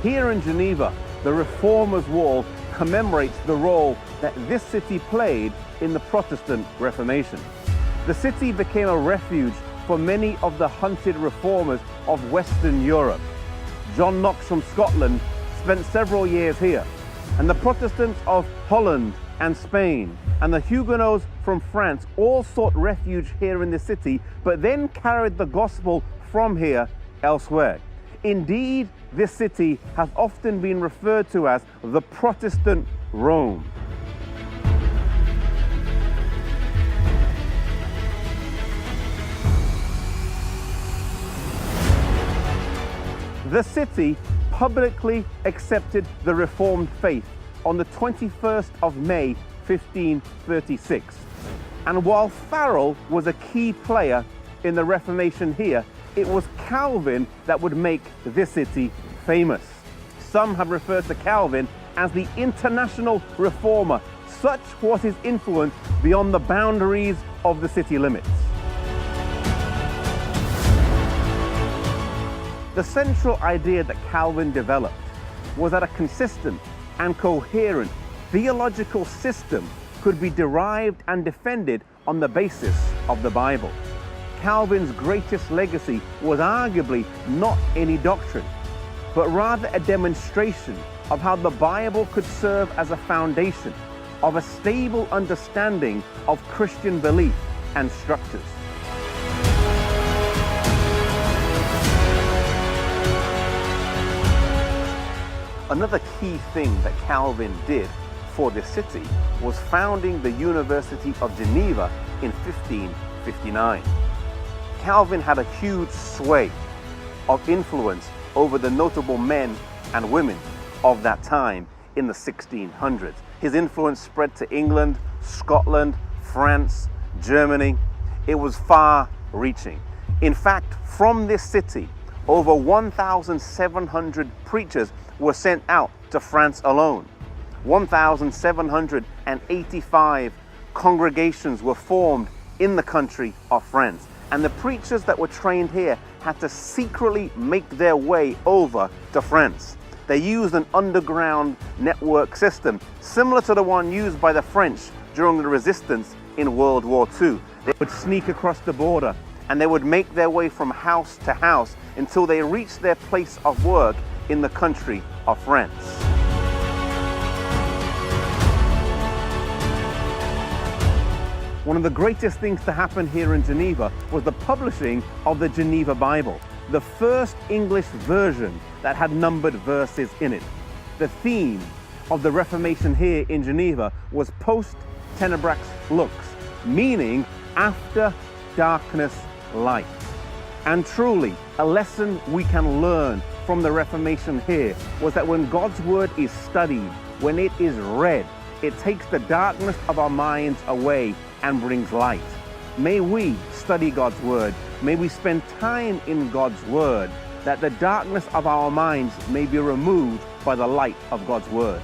Here in Geneva, the Reformers' Wall commemorates the role that this city played in the Protestant Reformation. The city became a refuge for many of the hunted reformers of Western Europe. John Knox from Scotland spent several years here, and the Protestants of Holland and Spain and the Huguenots from France all sought refuge here in the city, but then carried the gospel from here elsewhere. Indeed, this city has often been referred to as the Protestant Rome. The city publicly accepted the Reformed faith on the 21st of May, 1536. And while Farel was a key player in the Reformation here, it was Calvin that would make this city famous. Some have referred to Calvin as the International Reformer. Such was his influence beyond the boundaries of the city limits. The central idea that Calvin developed was that a consistent and coherent theological system could be derived and defended on the basis of the Bible. Calvin's greatest legacy was arguably not any doctrine, but rather a demonstration of how the Bible could serve as a foundation of a stable understanding of Christian belief and structures. Another key thing that Calvin did for this city was founding the University of Geneva in 1559. Calvin had a huge sway of influence over the notable men and women of that time in the 1600s. His influence spread to England, Scotland, France, Germany. It was far-reaching. In fact, from this city, over 1,700 preachers were sent out to France alone. 1,785 congregations were formed in the country of France. And the preachers that were trained here had to secretly make their way over to France. They used an underground network system similar to the one used by the French during the resistance in World War II. They would sneak across the border and they would make their way from house to house until they reached their place of work in the country of France. One of the greatest things to happen here in Geneva was the publishing of the Geneva Bible, the first English version that had numbered verses in it. The theme of the Reformation here in Geneva was post tenebrax lux, meaning after darkness light. And truly, a lesson we can learn from the Reformation here was that when God's word is studied, when it is read, it takes the darkness of our minds away and brings light. May we study God's word. May we spend time in God's word, that the darkness of our minds may be removed by the light of God's word.